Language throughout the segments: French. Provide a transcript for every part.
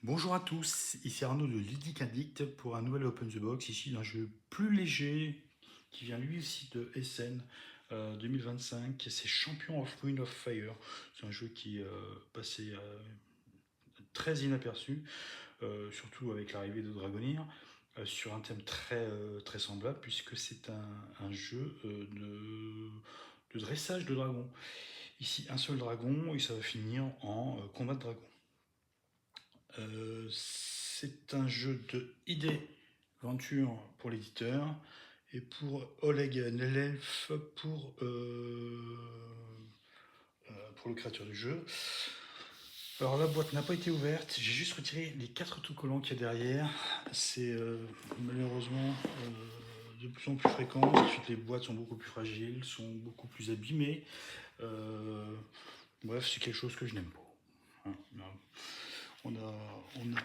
Bonjour à tous, ici Arnaud de Ludic Addict pour un nouvel Open the Box, ici d'un jeu plus léger qui vient lui aussi de Essen 2025, c'est Champion of Wind of Fire. C'est un jeu qui passait très inaperçu, surtout avec l'arrivée de Dragonir, sur un thème très semblable puisque c'est un jeu de dressage de dragons. Ici un seul dragon et ça va finir en combat de dragon. C'est un jeu de idée aventure pour l'éditeur et pour Oleg Nelelf pour le créateur du jeu. Alors la boîte n'a pas été ouverte, j'ai juste retiré les 4 autocollants qu'il y a derrière. C'est malheureusement de plus en plus fréquent, ce qui fait que les boîtes sont beaucoup plus fragiles, sont beaucoup plus abîmées. Bref, c'est quelque chose que je n'aime pas. Hein.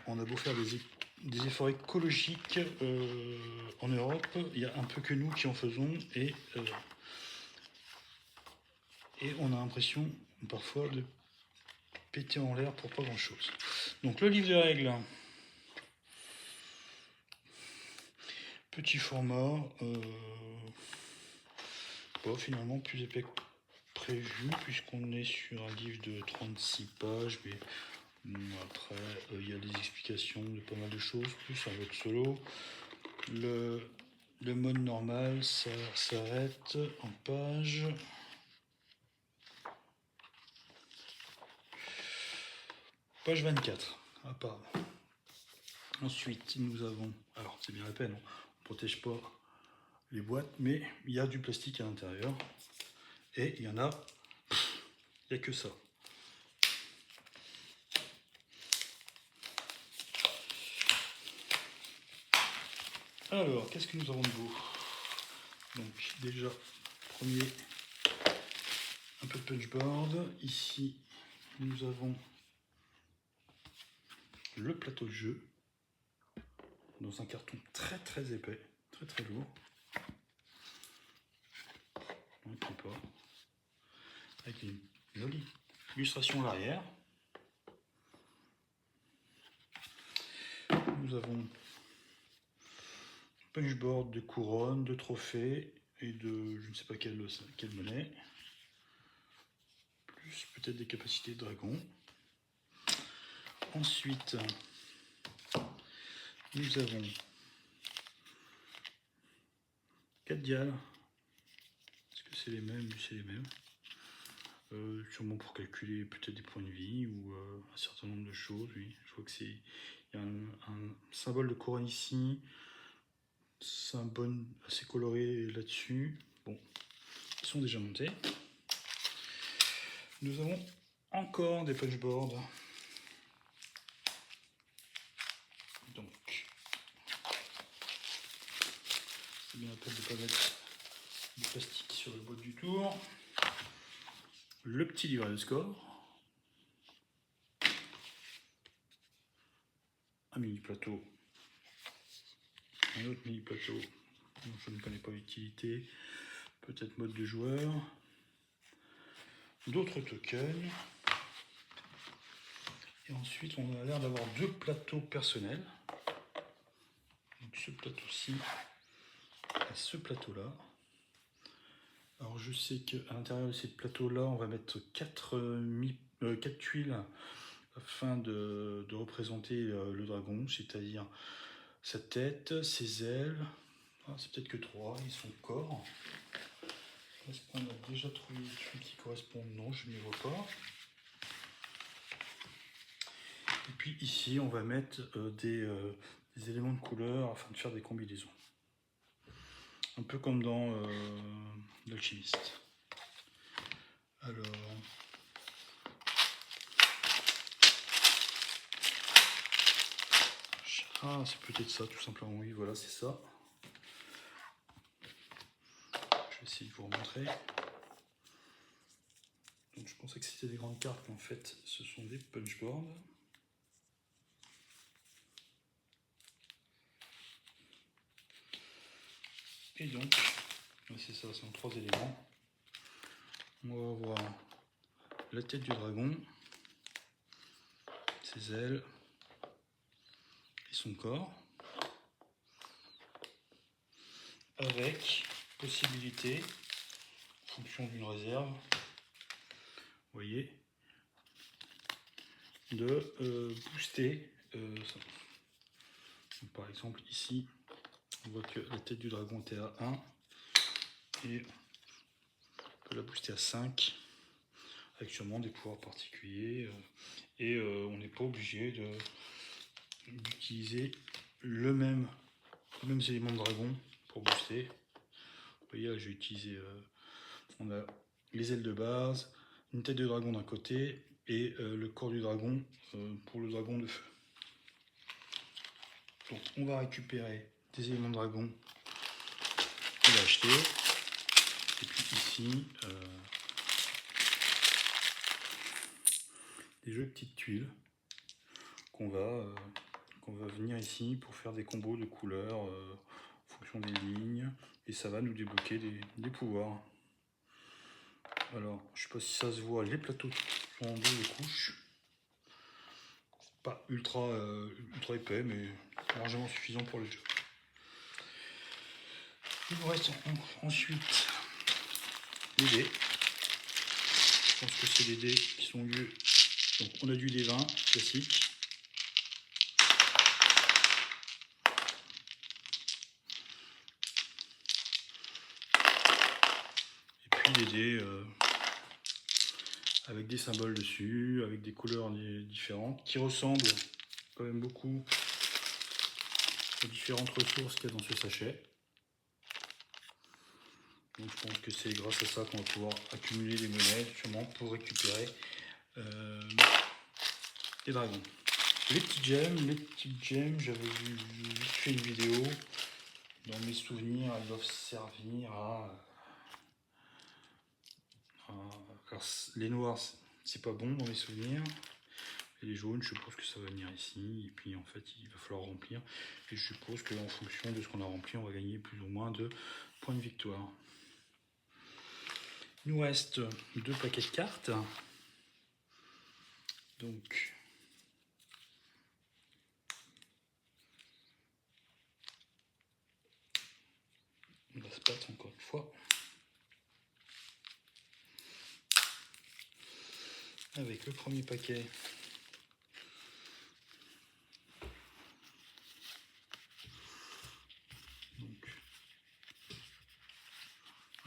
On a beau faire des efforts écologiques en Europe, il y a un peu que nous qui en faisons et on a l'impression parfois de péter en l'air pour pas grand chose. Donc le livre de règles, petit format, finalement plus épais que prévu puisqu'on est sur un livre de 36 pages, mais après il y a des explications de pas mal de choses, plus un vote solo. Le mode normal, ça s'arrête en page 24, apparemment. Ensuite, nous avons, alors c'est bien la peine, on ne protège pas les boîtes, mais il y a du plastique à l'intérieur et il y a que ça. Alors, qu'est-ce que nous avons de beau? Donc déjà, premier, un peu de punchboard. Ici, nous avons le plateau de jeu dans un carton très épais, très lourd. On ne pas. Avec une jolie illustration à l'arrière. Nous avons punchboard de couronne, de trophées et de je ne sais pas quelle monnaie. Plus peut-être des capacités de dragon. Ensuite, nous avons 4 dials. Est-ce que c'est les mêmes? C'est les mêmes. Sûrement pour calculer peut-être des points de vie ou un certain nombre de choses. Oui, je vois que c'est. Il y a un symbole de couronne ici. Symbole assez coloré là-dessus. Bon, ils sont déjà montés. Nous avons encore des punchboards. Donc, c'est bien la peine de ne pas mettre du plastique sur le boîte du tour. Le petit livret de score. Un mini plateau. Un autre mini plateau dont je ne connais pas l'utilité. Peut-être mode de joueur. D'autres tokens. Et ensuite, on a l'air d'avoir 2 plateaux personnels. Donc ce plateau-ci et ce plateau-là. Alors je sais qu'à l'intérieur de ces plateaux-là, on va mettre 4 tuiles afin de représenter le dragon, c'est-à-dire sa tête, ses ailes. Ah, c'est peut-être que 3, et son corps. Est-ce qu'on a déjà trouvé des tuiles qui correspondent? Non, je ne les vois pas. Et puis ici, on va mettre des éléments de couleur afin de faire des combinaisons. Un peu comme dans l'alchimiste. Alors, ah, c'est peut-être ça, tout simplement. Oui, voilà, c'est ça. Je vais essayer de vous remontrer. Donc, je pensais que c'était des grandes cartes, mais en fait, ce sont des punchboards. Et donc, c'est ça, c'est en 3 éléments. On va avoir la tête du dragon, ses ailes, et son corps, avec possibilité, en fonction d'une réserve, vous voyez, de booster ça. Donc, par exemple ici, on voit que la tête du dragon était à 1 et on peut la booster à 5 avec sûrement des pouvoirs particuliers et on n'est pas obligé d'utiliser les mêmes éléments de dragon pour booster. Vous voyez là, j'ai utilisé on a les ailes de base, une tête de dragon d'un côté et le corps du dragon pour le dragon de feu. Donc on va récupérer des éléments de dragon qu'on va acheter. Et puis ici, des jeux de petites tuiles qu'on va venir ici pour faire des combos de couleurs en fonction des lignes. Et ça va nous débloquer des pouvoirs. Alors, je ne sais pas si ça se voit, les plateaux sont en 2 couches. Pas ultra épais, mais largement suffisant pour le jeu. Il nous reste ensuite les dés. Je pense que c'est les dés qui sont lieux. Donc on a du dé 20 classique. Et puis les dés avec des symboles dessus, avec des couleurs différentes, qui ressemblent quand même beaucoup aux différentes ressources qu'il y a dans ce sachet. Donc je pense que c'est grâce à ça qu'on va pouvoir accumuler des monnaies sûrement pour récupérer des dragons. Les petites gemmes, j'avais vite fait une vidéo. Dans mes souvenirs, elles doivent servir alors, les noirs, c'est pas bon dans mes souvenirs. Et les jaunes, je suppose que ça va venir ici. Et puis en fait, il va falloir remplir. Et je suppose qu'en fonction de ce qu'on a rempli, on va gagner plus ou moins de points de victoire. Il nous reste 2 paquets de cartes. Donc, on va se battre encore une fois. Avec le premier paquet.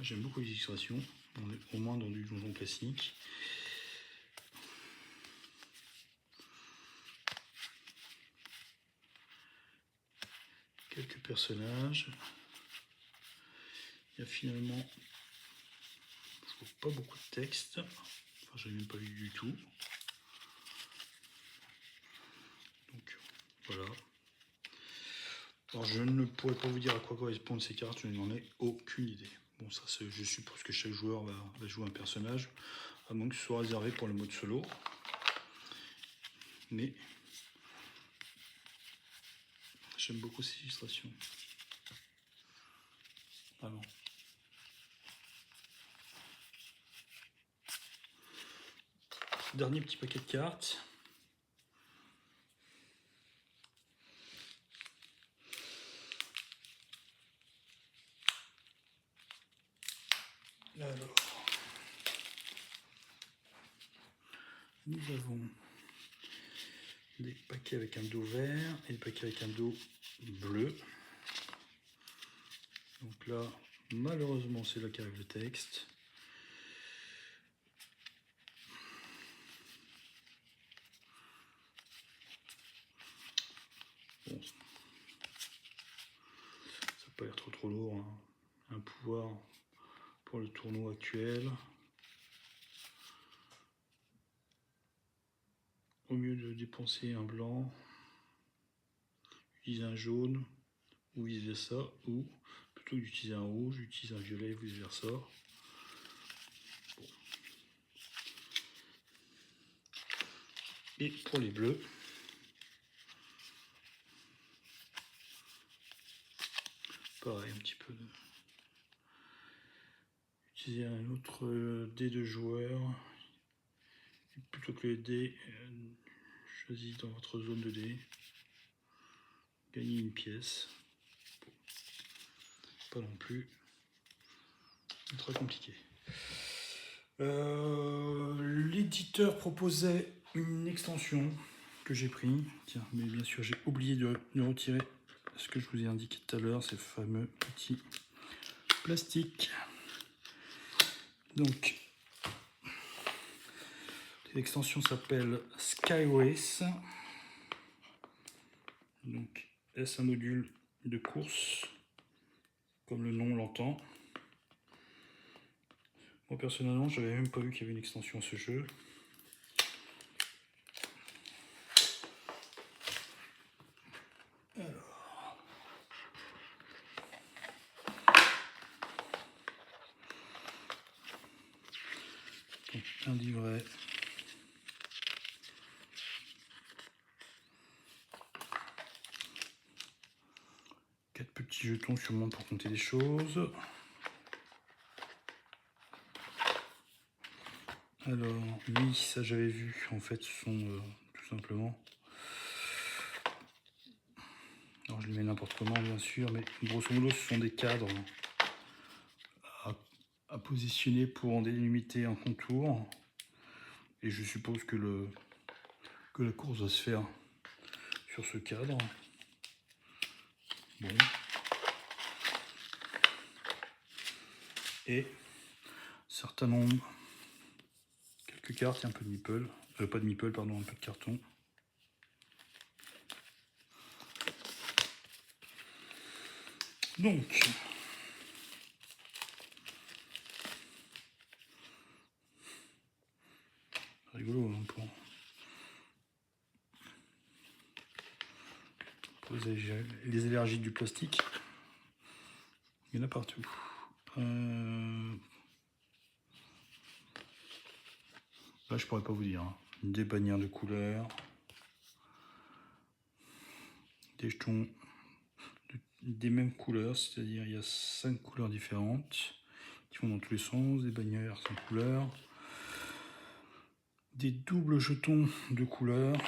J'aime beaucoup les illustrations, au moins dans du donjon classique. Quelques personnages. Il y a finalement, je trouve pas beaucoup de texte. Enfin, je n'ai même pas lu du tout. Donc voilà. Alors je ne pourrais pas vous dire à quoi correspondent ces cartes, je n'en ai aucune idée. Bon, ça, je suppose que chaque joueur va jouer un personnage, à moins que ce soit réservé pour le mode solo. Mais j'aime beaucoup ces illustrations. Vraiment. Dernier petit paquet de cartes. Alors, nous avons des paquets avec un dos vert et des paquets avec un dos bleu. Donc là, malheureusement, c'est là qu'arrive le texte. Bon, ça n'a pas l'air trop lourd, hein. Un pouvoir pour le tournoi actuel. Au mieux de dépenser un blanc, utiliser un jaune, ou vice versa, ou plutôt d'utiliser un rouge, utiliser un violet, ou vice versa. Bon. Et pour les bleus, pareil, un petit peu de... Utiliser un autre dé de joueur, plutôt que les dés choisis dans votre zone de dés. gagner une pièce. Pas non plus très compliqué. L'éditeur proposait une extension que j'ai pris. Tiens, mais bien sûr, j'ai oublié de retirer ce que je vous ai indiqué tout à l'heure, ces fameux petits plastiques. Donc, l'extension s'appelle Skyrace. Donc, est-ce un module de course, comme le nom l'entend? Moi personnellement, j'avais même pas vu qu'il y avait une extension à ce jeu. Alors, donc, un livret. Quatre petits jetons sûrement pour compter des choses. Alors, oui, ça j'avais vu. En fait, ce sont tout simplement... Alors, je les mets n'importe comment, bien sûr, mais grosso modo, ce sont des cadres à positionner pour en délimiter un contour. Et je suppose que la course va se faire sur ce cadre. Bon. Et certain nombre, quelques cartes et un peu de meeple, pas de meeple, pardon, un peu de carton. Donc, rigolo hein, pour les allergies du plastique. Il y en a partout. Là, je pourrais pas vous dire. Hein. Des bannières de couleurs, des jetons des mêmes couleurs, c'est-à-dire il y a 5 couleurs différentes qui vont dans tous les sens, des bannières sans couleur, des doubles jetons de couleurs.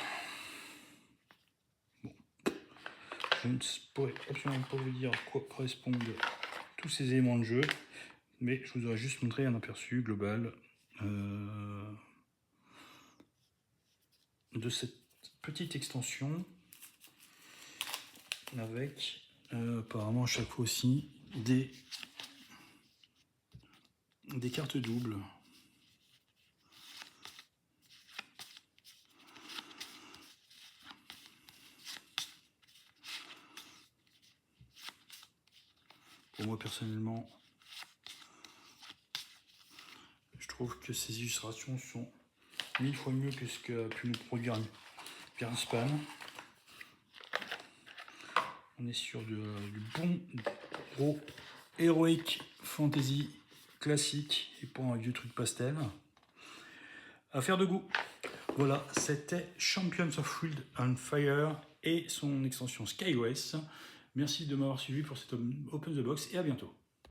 Bon. Je ne pourrais absolument pas vous dire à quoi correspondent tous ces éléments de jeu, mais je vous aurais juste montré un aperçu global de cette petite extension avec apparemment à chaque fois aussi des cartes doubles. Pour moi personnellement, je trouve que ces illustrations sont 1000 fois mieux que ce qu'a pu nous produire Span. On est sur du bon gros Heroic Fantasy classique et pas un vieux truc pastel. Affaire de goût. Voilà, c'était Champions of Wind and Fire et son extension Skyrace. Merci de m'avoir suivi pour cet Open the Box et à bientôt.